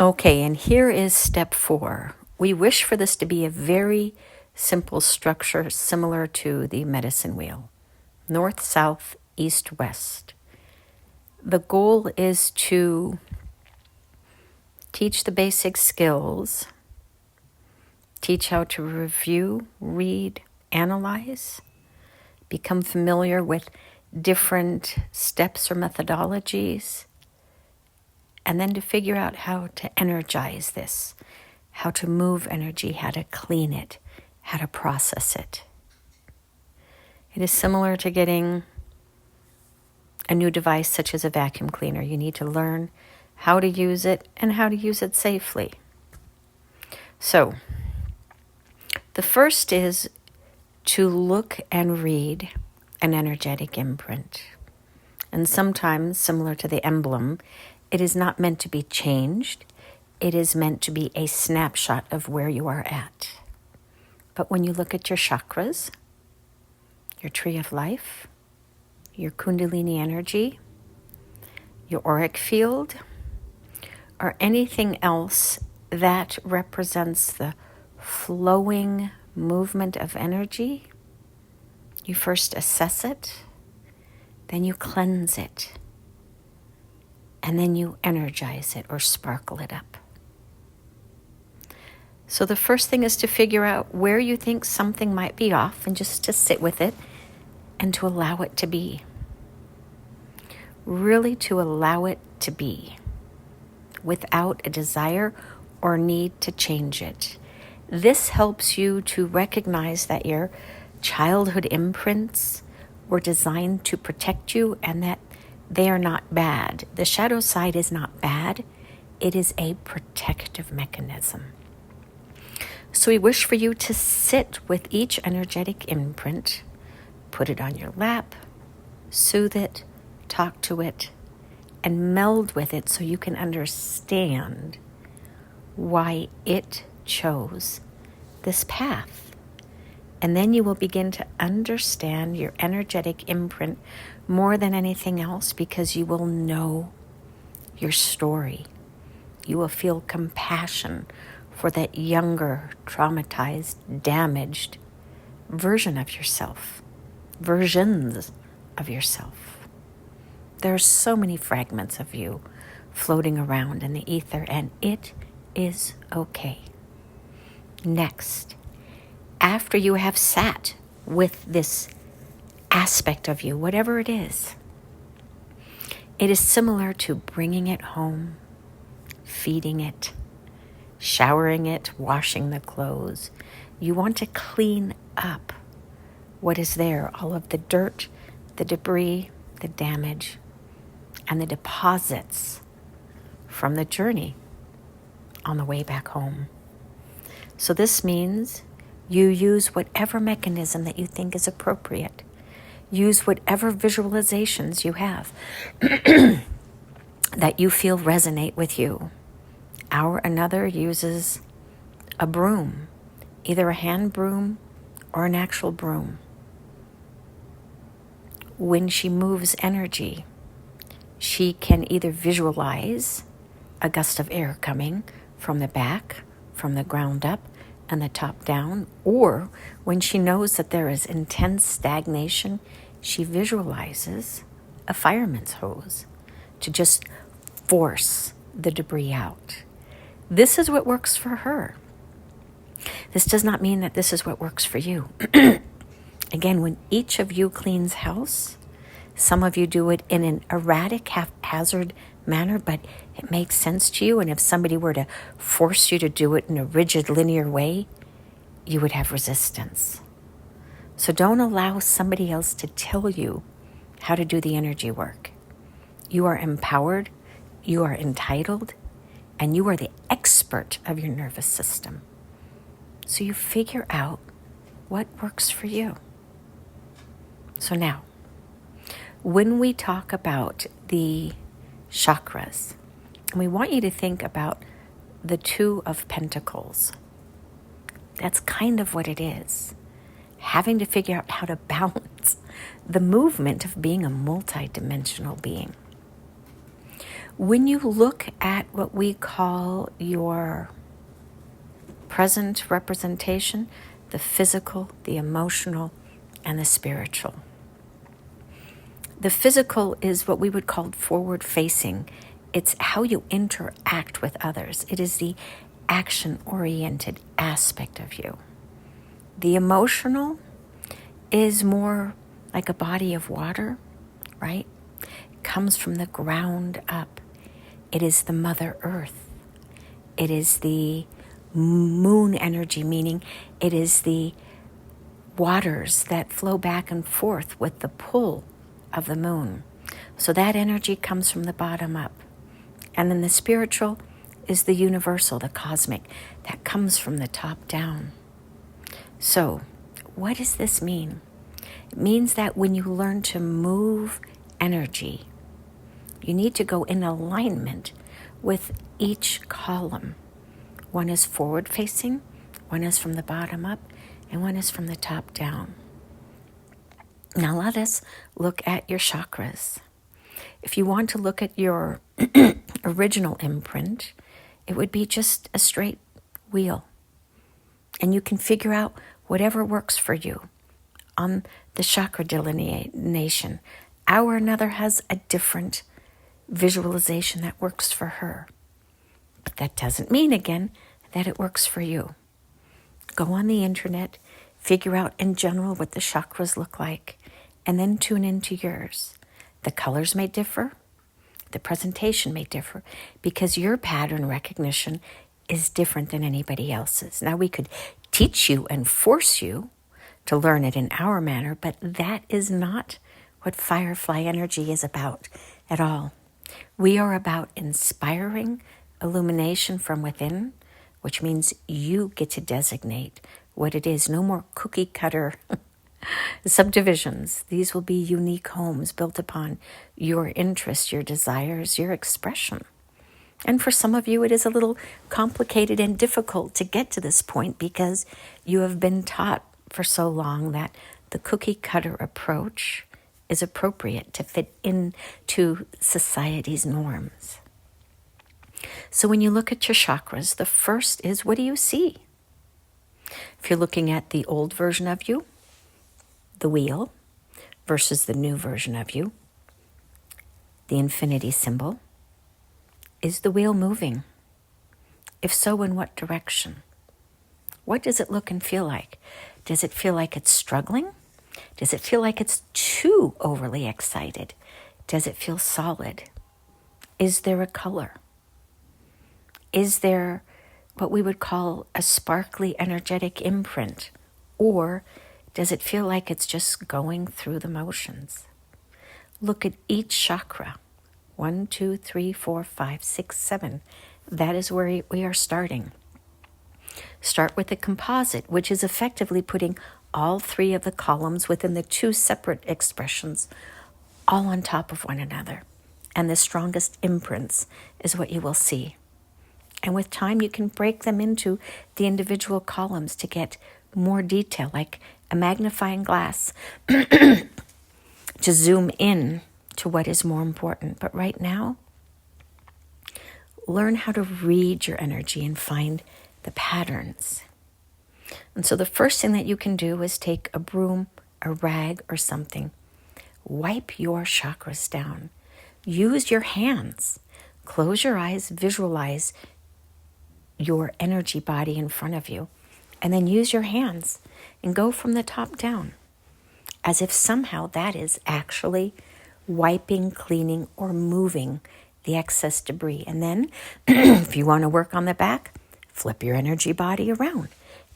Okay, and here is step 4. We wish for this to be a very simple structure similar to the medicine wheel: north, south, east, west. The goal is to teach the basic skills, teach how to review, read, analyze, become familiar with different steps or methodologies, and then to figure out how to energize this, how to move energy, how to clean it, how to process it. It is similar to getting a new device such as a vacuum cleaner. You need to learn how to use it and how to use it safely. So, the first is to look and read an energetic imprint. And sometimes, similar to the emblem, it is not meant to be changed. It is meant to be a snapshot of where you are at. But when you look at your chakras, your tree of life, your kundalini energy, your auric field, or anything else that represents the flowing movement of energy, you first assess it, then you cleanse it, and then you energize it or sparkle it up. So the first thing is to figure out where you think something might be off and just to sit with it and to allow it to be. Really to allow it to be without a desire or need to change it. This helps you to recognize that your childhood imprints were designed to protect you and that they are not bad. The shadow side is not bad. It is a protective mechanism. So we wish for you to sit with each energetic imprint, put it on your lap, soothe it, talk to it, and meld with it so you can understand why it chose this path. And then you will begin to understand your energetic imprint more than anything else, because you will know your story. You will feel compassion for that younger, traumatized, damaged version of yourself, versions of yourself. There are so many fragments of you floating around in the ether, and it is okay. Next, after you have sat with this aspect of you, whatever it is similar to bringing it home, feeding it, showering it, washing the clothes. You want to clean up what is there, all of the dirt, the debris, the damage, and the deposits from the journey on the way back home. So this means you use whatever mechanism that you think is appropriate. Use whatever visualizations you have that you feel resonate with you. Another uses a broom, either a hand broom or an actual broom. When she moves energy, she can either visualize a gust of air coming from the back, from the ground up, and the top down, or when she knows that there is intense stagnation, she visualizes a fireman's hose to just force the debris out. This is what works for her. This does not mean that this is what works for you. Again, when each of you cleans house, some of you do it in an erratic, haphazard manner, but it makes sense to you. And if somebody were to force you to do it in a rigid, linear way, you would have resistance. So don't allow somebody else to tell you how to do the energy work. You are empowered, you are entitled, and you are the expert of your nervous system. So you figure out what works for you. So now, when we talk about the chakras, we want you to think about the Two of Pentacles. That's kind of what it is. Having to figure out how to balance the movement of being a multidimensional being. When you look at what we call your present representation, the physical, the emotional, and the spiritual. The physical is what we would call forward facing. It's how you interact with others. It is the action oriented aspect of you. The emotional is more like a body of water, right? It comes from the ground up. It is the Mother Earth. It is the moon energy, meaning it is the waters that flow back and forth with the pull of the moon. So that energy comes from the bottom up. And then the spiritual is the universal, the cosmic, that comes from the top down. So what does this mean? It means that when you learn to move energy, you need to go in alignment with each column. One is forward facing, one is from the bottom up, and one is from the top down. Now let us look at your chakras. If you want to look at your original imprint, it would be just a straight wheel. And you can figure out whatever works for you on the chakra delineation. Our another has a different visualization that works for her. But that doesn't mean, again, that it works for you. Go on the internet, figure out in general what the chakras look like, and then tune into yours. The colors may differ, the presentation may differ, because your pattern recognition is different than anybody else's. Now, we could teach you and force you to learn it in our manner, but that is not what Firefly Energy is about at all. We are about inspiring illumination from within, which means you get to designate what it is. No more cookie cutter subdivisions. These will be unique homes built upon your interests, your desires, your expression. And for some of you, it is a little complicated and difficult to get to this point because you have been taught for so long that the cookie cutter approach is appropriate to fit into society's norms. So when you look at your chakras, the first is, what do you see? If you're looking at the old version of you, the wheel, versus the new version of you, the infinity symbol, is the wheel moving? If so, in what direction? What does it look and feel like? Does it feel like it's struggling? Does it feel like it's too overly excited? Does it feel solid? Is there a color? Is there what we would call a sparkly, energetic imprint? Or does it feel like it's just going through the motions? Look at each chakra. 1, 2, 3, 4, 5, 6, 7. That is where we are starting. Start with the composite, which is effectively putting all three of the columns within the two separate expressions all on top of one another. And the strongest imprints is what you will see. And with time, you can break them into the individual columns to get more detail, like a magnifying glass to zoom in to what is more important. But right now, learn how to read your energy and find the patterns. And so the first thing that you can do is take a broom, a rag, or something. Wipe your chakras down. Use your hands. Close your eyes, visualize your energy body in front of you, and then use your hands and go from the top down, as if somehow that is actually wiping, cleaning, or moving the excess debris. And then if you want to work on the back, flip your energy body around.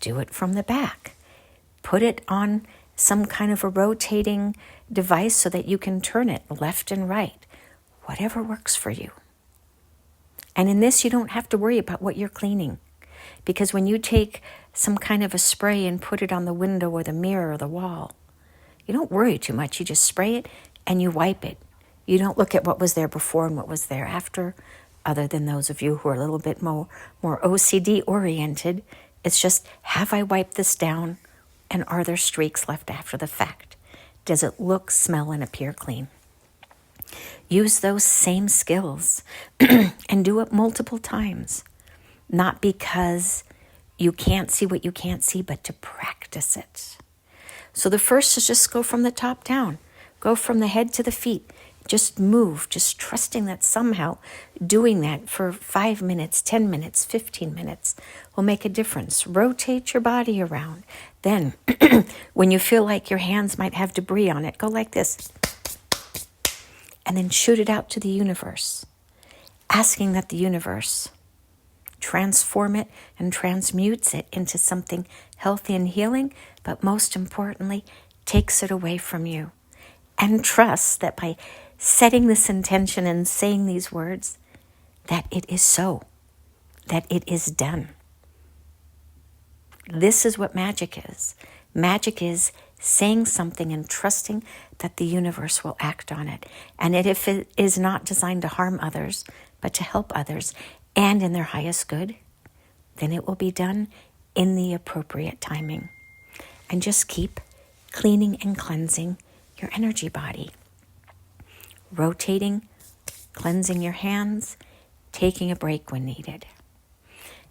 Do it from the back. Put it on some kind of a rotating device so that you can turn it left and right. Whatever works for you. And in this, you don't have to worry about what you're cleaning. Because when you take some kind of a spray and put it on the window or the mirror or the wall, you don't worry too much. You just spray it and you wipe it. You don't look at what was there before and what was there after, other than those of you who are a little bit more OCD oriented. It's just, have I wiped this down? And are there streaks left after the fact? Does it look, smell, and appear clean? Use those same skills and do it multiple times. Not because you can't see what you can't see, but to practice it. So the first is just go from the top down. Go from the head to the feet. Just move, just trusting that somehow doing that for 5 minutes, 10 minutes, 15 minutes will make a difference. Rotate your body around. Then, when you feel like your hands might have debris on it, go like this. And then shoot it out to the universe, asking that the universe transform it and transmutes it into something healthy and healing, but most importantly, takes it away from you. And trust that by setting this intention and saying these words, that it is so, that it is done. This is what magic is. Magic is saying something and trusting that the universe will act on it. And if it is not designed to harm others, but to help others and in their highest good, then it will be done in the appropriate timing. And just keep cleaning and cleansing your energy body. Rotating, cleansing your hands, taking a break when needed.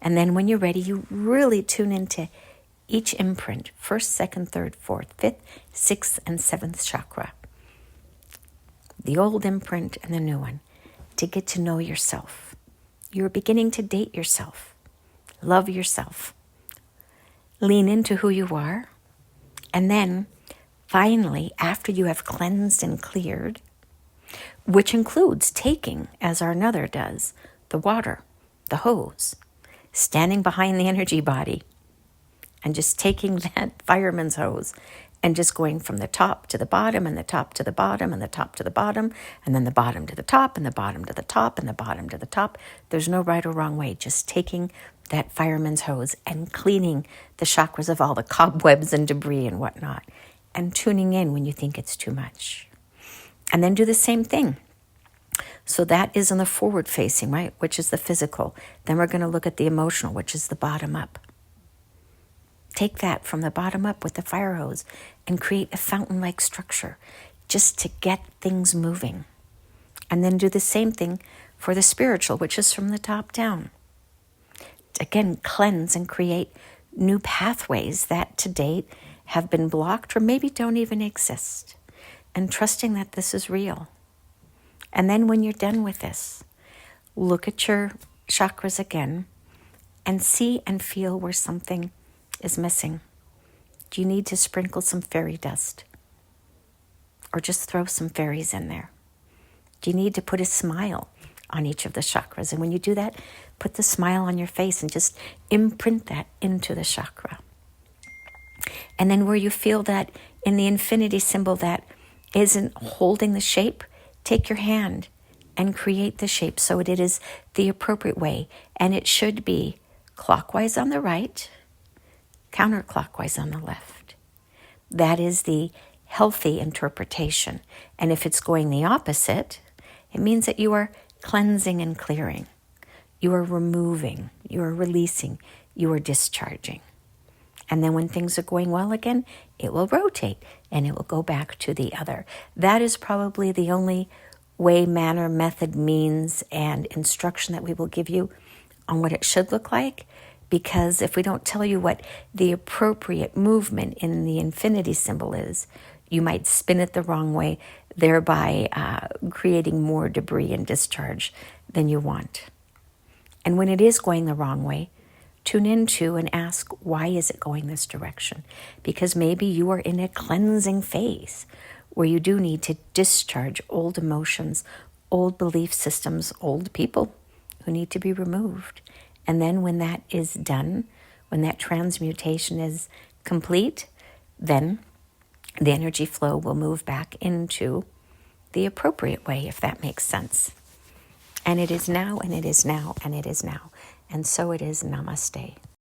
And then when you're ready, you really tune into each imprint, 1st, 2nd, 3rd, 4th, 5th, 6th, and 7th chakra. The old imprint and the new one, to get to know yourself. You're beginning to date yourself. Love yourself. Lean into who you are. And then, finally, after you have cleansed and cleared, which includes taking, as our another does, the water, the hose, standing behind the energy body, and just taking that fireman's hose and just going from the top to the bottom and the top to the bottom and the top to the bottom and then the bottom to the top and the bottom to the top and the bottom to the top. There's no right or wrong way. Just taking that fireman's hose and cleaning the chakras of all the cobwebs and debris and whatnot and tuning in when you think it's too much. And then do the same thing. So that is on the forward facing, right, which is the physical. Then we're going to look at the emotional, which is the bottom up. Take that from the bottom up with the fire hose and create a fountain-like structure just to get things moving. And then do the same thing for the spiritual, which is from the top down. Again, cleanse and create new pathways that to date have been blocked or maybe don't even exist. And trusting that this is real. And then when you're done with this, look at your chakras again and see and feel where something is missing. Do you need to sprinkle some fairy dust? Or just throw some fairies in there? Do you need to put a smile on each of the chakras? And when you do that, put the smile on your face and just imprint that into the chakra. And then where you feel that in the infinity symbol that isn't holding the shape, take your hand and create the shape so it is the appropriate way. And it should be clockwise on the right, counterclockwise on the left. That is the healthy interpretation. And if it's going the opposite, it means that you are cleansing and clearing. You are removing, you are releasing, you are discharging. And then when things are going well again, it will rotate and it will go back to the other. That is probably the only way, manner, method, means, and instruction that we will give you on what it should look like. Because if we don't tell you what the appropriate movement in the infinity symbol is, you might spin it the wrong way, thereby creating more debris and discharge than you want. And when it is going the wrong way, tune into and ask, why is it going this direction? Because maybe you are in a cleansing phase where you do need to discharge old emotions, old belief systems, old people who need to be removed. And then when that is done, when that transmutation is complete, then the energy flow will move back into the appropriate way, if that makes sense. And it is now, and it is now, and it is now. And so it is. Namaste.